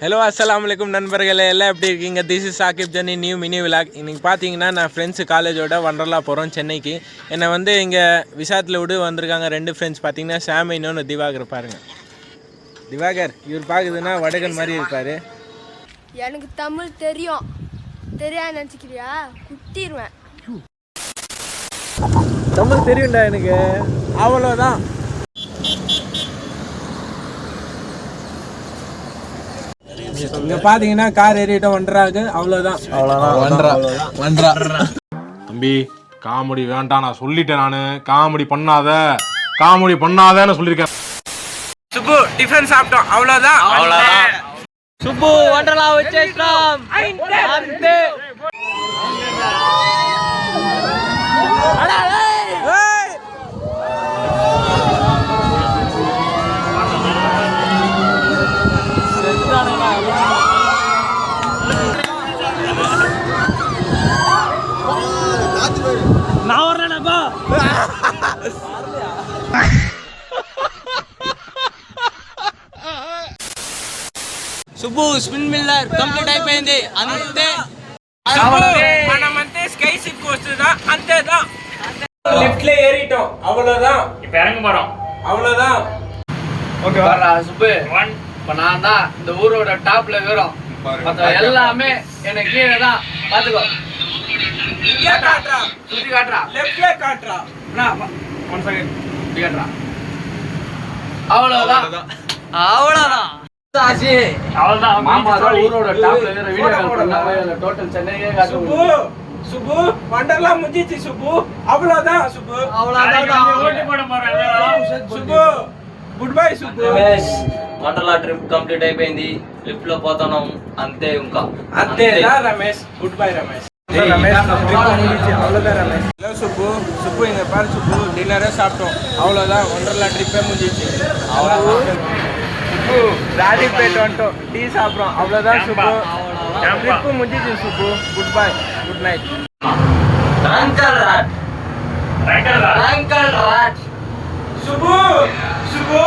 Hello அஸ்ஸலாமு அலைக்கும் நண்பர்களே, எல்லாம் எப்படி இருக்கீங்க? This is Sahib journey new mini vlog. இன்றைக்கி பார்த்தீங்கன்னா நான் ஃப்ரெண்ட்ஸு காலேஜோட வண்டர்லா போகிறோம் சென்னைக்கு. என்னை வந்து இங்கே விசாத்தில் விடு வந்திருக்காங்க 2 ஃப்ரெண்ட்ஸ். பார்த்தீங்கன்னா சாமி, இன்னொன்று திவாகர். பாருங்கள், திவாகர் இவர் பார்க்குதுன்னா வடகன் மாதிரி இருப்பார். எனக்கு தமிழ் தெரியும், தெரியாது நினச்சிக்கிறியா? குத்திடுவேன். தமிழ் தெரியும்டா எனக்கு, அவ்வளோதான். இங்க பாத்தீங்கன்னா கார் ஏறிட்டோம் வண்டராக்கு, அவ்வளவுதான். தம்பி காமெடி வேண்டாம், நான் சொல்லிட்டேன். நானு காமெடி பண்ணாதன்னு சொல்லியிருக்கேன். சுப்பு டிஃபன் சாப்பிட்டோம், அவ்வளவுதான். சுப்பு வண்டர்லா వచ్చేస్తాం. అంతే. நான் வரலப்பா. సుబ్బు స్పిన్ మిల్లర్ కంప్లీట్ అయిపోయింది, అంతే. మనమంతే స్కై షిప్ వస్తుందా, అంతేదా. லிஃப்ட்ல ஏறிட்டோம், அவ்வளவுதான். இப்ப இறங்க போறோம், அவ்வளவுதான். ஓகே வரா சுப்பு. இப்ப நான் தான் இந்த ஊரோட டாப்ல இருக்கிறோம். மத்த எல்லாமே எனக்கு கீழே தான். பாத்துக்கோ, இங்க காட்றா, சுத்தி காட்டுறா, லெஃப்ட்ல காட்றா. ஒன் செகண்ட் சுத்தி காட்டுறா. அவ்வளவுதான். சாசி அவ்வளவுதான். மாமா தான் ஊரோட டாப்ல இருக்கிற வீடியோ கால் பண்ணாவே டோட்டல் சென்னையே சுப்பு சுப்பு வண்டர்லா முடிஞ்சிச்சு சுப்பு, அவ்வளவுதான் சுப்பு, அவ்வளவுதான். ஓட்டி போட போறேன் Subbu. Good bye Subbu. Wonderla trip complete అయిపోయింది. లిఫ్ట్ లో పోతున్నాం, అంతే. ఇంకా అంతేదా రమేష్? Good bye Ramesh. அவ்வளோதான் ரமேஷ். ஹலோ சுப்பு. சுப்பு இங்கே பாரு சுப்பு, டின்னரே சாப்பிட்டோம், அவ்வளோதான். ஒண்டர்லா ட்ரிப்பே முடிஞ்சிச்சு, அவ்வளோதான். சுப்பு ராஜிப்பேட் வந்துட்டோம், டீ சாப்பிட்றோம், அவ்வளோதான் சுப்பு. ட்ரிப்பு முடிஞ்சிச்சு Subbu. Good bye, good night. రంకల్ రాట్ சுப்பு சுப்பு